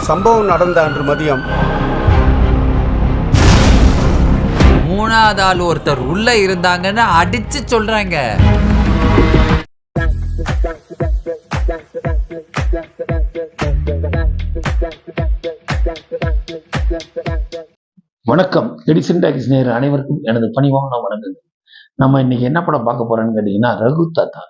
சம்பவம் நடந்த அன்று மதியம் மூணாவது ஆள் ஒருத்தர் உள்ள இருந்தாங்கன்னு அடிச்சு சொல்றாங்க. வணக்கம். எடிசன் டாக்ஸ் நேயர் அனைவருக்கும் எனது பணிவான வணக்கங்கள். நம்ம இன்னைக்கு என்ன படம் பார்க்க போறோம்னு கேட்டீங்கன்னா, ரகு தாத்தா.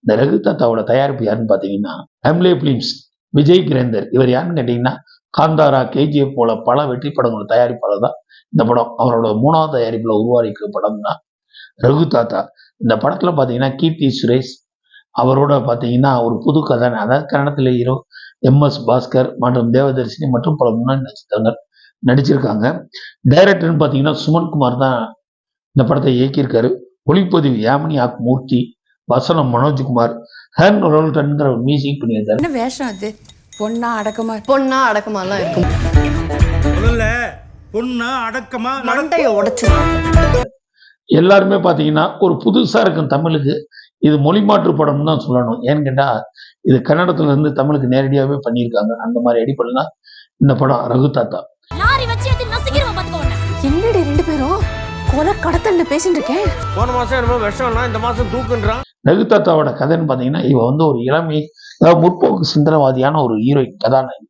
இந்த ரகு தாத்தாவோட தயாரிப்பு யாருன்னு பாத்தீங்கன்னா, அம்லே பிலிம்ஸ், விஜய் கிரேந்தர். இவர் யாருன்னு கேட்டீங்கன்னா, காந்தாரா, கேஜிஎஃப் போல பல வெற்றி படங்களோட தயாரிப்பாளர் தான் இந்த படம். அவரோட 3வது தயாரிப்புல உருவாக்கிய படம் தான் ரகு தாத்தா. இந்த படத்துல பாத்தீங்கன்னா கீர்த்தி சுரேஷ் அவரோட பாத்தீங்கன்னா ஒரு புது கதை, அதாவது கன்னடத்துல ஹீரோ MS பாஸ்கர் மற்றும் தேவதர்ஷினி மற்றும் பல முன்னணி நட்சத்திரங்கள் நடிச்சிருக்காங்க. டைரக்டர்னு பாத்தீங்கன்னா சுமன்குமார் தான் இந்த படத்தை இயக்கியிருக்காரு. ஒளிப்பதிவு யாமினி ஆக் மூர்த்தி, வசனம் மனோஜ்குமார், ஹேன் ரோல்டன்ங்கிற மியூசிக் பண்ணியிருக்காரு. என்ன வேஷம் அது? பொண்ணா அடக்கமாலாம் இருக்கும். பொண்ணா அடக்கமா மண்டைய உடைச்சு எல்லாருமே பாத்தீங்கன்னா ஒரு புதுசா இருக்கும் தமிழுக்கு. இது மொழி மாற்று படம் தான் சொல்லணும். ஏன்னு கேட்டா இது கன்னடத்துல இருந்து தமிழுக்கு நேரடியாவே பண்ணியிருக்காங்க. அந்த மாதிரி அடிப்படையில இந்த படம் ரகு தாத்தா. என்னடி 2 பேரும் கொலை கடத்தல்ல பேசிட்டு இருக்கேன். போன மாசம் என்னமோ விஷம்னா இந்த மாசம் தூக்குன்றான். ரகு தாத்தாவோட கதைன்னு பாத்தீங்கன்னா, இவ ஒரு இளமை, அதாவது முற்போக்கு சிந்தனவாதியான ஒரு ஹீரோயின் கதாநாயகி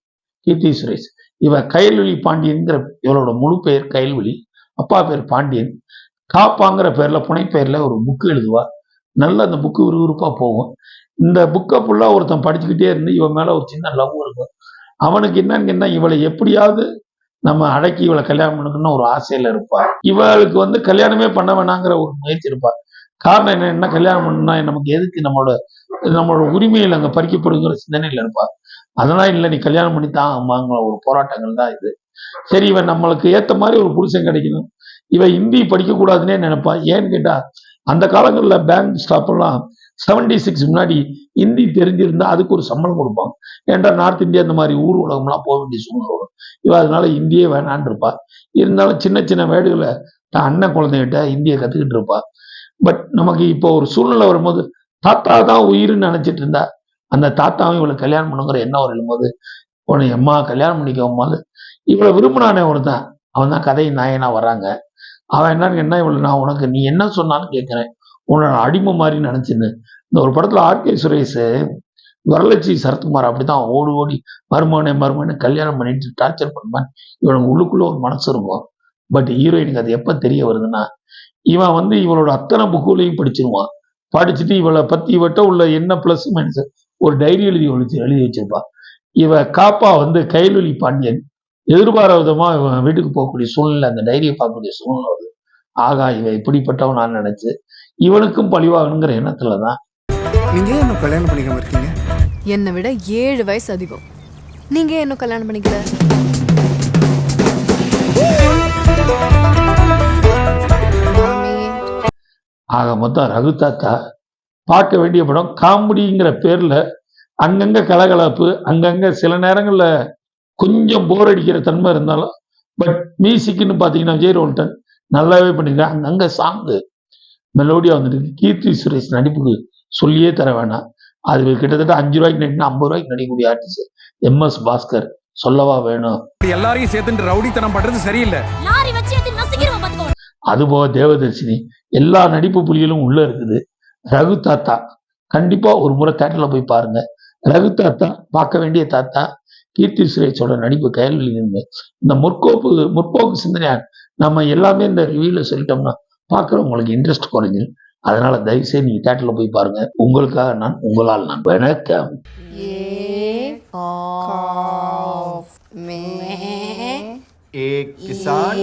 கீர்த்தி சுரேஷ். இவ கயல்வெளி பாண்டியன்கிற இவளோட முழு பெயர் கயல்வெளி, அப்பா பேர் பாண்டியன். காப்பாங்கிற பேர்ல புனைப்பெயர்ல ஒரு புக்கு எழுதுவா. நல்ல அந்த புக்கு விறுவிறுப்பா போகும். இந்த புக்கை ஃபுல்லா ஒருத்தன் படிச்சுக்கிட்டே இருந்து இவன் மேல ஒரு சின்ன லவ் இருக்கும். அவனுக்கு என்னன்னு இவளை எப்படியாவது நம்ம அடக்கி இவளை கல்யாணம் பண்ணணும்னு ஒரு ஆசையில இருப்பா. இவளுக்கு கல்யாணமே பண்ண வேணாங்கிற ஒரு முயற்சி இருப்பா. காரணம் என்ன, கல்யாணம் பண்ணா நமக்கு எதுக்கு நம்மளோட உரிமையில் அங்க பறிக்கப்படுங்கிற சிந்தனையில இருப்பா. அதெல்லாம் இல்லை, நீ கல்யாணம் பண்ணி தான் அம்மாங்கிற ஒரு போராட்டங்கள் தான் இது. சரி, இவன் நம்மளுக்கு ஏத்த மாதிரி ஒரு புருஷன் கிடைக்கணும். இவன் ஹிந்தி படிக்க கூடாதுன்னே நினைப்பா. ஏன்னு கேட்டா அந்த காலங்களில் பேங்க் ஸ்டாப் எல்லாம் 76 முன்னாடி ஹிந்தி தெரிஞ்சிருந்தா அதுக்கு ஒரு சம்பளம் கொடுப்பாங்க. ஏன்டா நார்த் இந்தியா இந்த மாதிரி ஊர் உலகம்லாம் போக வேண்டிய சூழ்நிலை வரும். இவன் அதனால ஹிந்தியே வேணான்னு இருப்பா. இருந்தாலும் சின்ன சின்ன வேடுகளை தான் அண்ணன் குழந்தைகிட்ட ஹிந்தியை கத்துக்கிட்டு இருப்பா. பட் நமக்கு இப்போ ஒரு சூழ்நிலை வரும்போது தாத்தா தான் உயிர்னு நினைச்சிட்டு இருந்தா அந்த தாத்தாவும் இவளை கல்யாணம் பண்ணுங்கிற எண்ணம் வரும்போது, உன்னை அம்மா கல்யாணம் பண்ணிக்கவும் போது இவளை விரும்பினானே ஒருத்தன், அவன் தான் கதை நாயனா வராங்க. அவன் என்னன்னு என்ன, இவளை நான் உனக்கு நீ என்ன சொன்னாலும் கேட்கிறேன், உன்னோட அடிமை மாதிரி நினைச்சுன்னு. இந்த ஒரு படத்துல RK சுரேஷ் வரலட்சுமி சரத்குமார் அப்படிதான் ஓடி ஓடி மருமகனை கல்யாணம் பண்ணிட்டு டார்ச்சர் பண்ணுவான். இவனுக்கு உள்ளுக்குள்ள ஒரு மனசு இருக்கும். பட் ஹீரோயினுக்கு அது எப்ப தெரிய வருதுன்னா, இவன் இவளோட அத்தனை புக்குகளையும் படிச்சிருவான். படிச்சுட்டு இவளை பத்தி இவட்ட உள்ள என்ன பிளஸ் மைனஸ் ஒரு டைரி எழுதி வச்சிருப்பா. இவ காப்பா கயல்வெளி பாண்டியன் எதிர்பாராத விதமா இவன் வீட்டுக்கு போகக்கூடிய சூழ்நிலை, அந்த டைரியை பார்க்கக்கூடிய சூழ்நிலை வருது. ஆகா, இவன் இப்படிப்பட்டவன் நான் நினைச்சு இவனுக்கும் பழிவாகணுங்கிற எண்ணத்துலதான். நீங்க என்ன கல்யாணம் பண்ணிக்காம இருக்கீங்க? என்னை விட 7 வயசு அதிகம். நீங்க என்ன கல்யாணம் பண்ணிக்கல? ஆக மொத்தம் ரகு தாத்தா பார்க்க வேண்டிய படம். காமெடிங்கிற பேர்ல அங்கங்க கலகலப்பு, அங்கங்க சில நேரங்கள்ல கொஞ்சம் போர் அடிக்கிற தன்மை இருந்தாலும், பட் மியூசிக்னு பாத்தீங்கன்னா விஜய் ரோல்டன் நல்லாவே பண்ணிருக்காங்க. அங்கங்க சாங்கு மெலோடியா கீர்த்தி சுரேஷ் நடிப்புக்கு சொல்லியே தர வேணாம். அது கிட்டத்தட்ட 5 ரூபாய்க்கு நடினா 50 ரூபாய்க்கு நடிக்கக்கூடிய ஆர்டிஸ்ட் MS பாஸ்கர் சொல்லவா வேணும். எல்லாரையும் சேர்த்து ரவுடித்தனம் பண்றது சரியில்லை. அதுபோக தேவதர்ஷினி, எல்லா நடிப்பு புலிகளும் உள்ள இருக்குது. ரகு தாத்தா கண்டிப்பா ஒரு முறை தேட்டர்ல போய் பாருங்க. ரகு தாத்தா பார்க்க வேண்டிய தாத்தா. கீர்த்தி சுரேஷோட நடிப்பு கயல்வெளி இருந்து இந்த முற்போக்கு சிந்தனையா நம்ம எல்லாமே இந்த ரிவியூல சொல்லிட்டோம்னா பார்க்குறவங்களுக்கு இன்ட்ரெஸ்ட் குறைஞ்சிடும். அதனால தயவுசெய்து நீங்க தேட்டர்ல போய் பாருங்க. உங்களுக்காக நான், உங்களால் நான். வணக்கம். एक किसान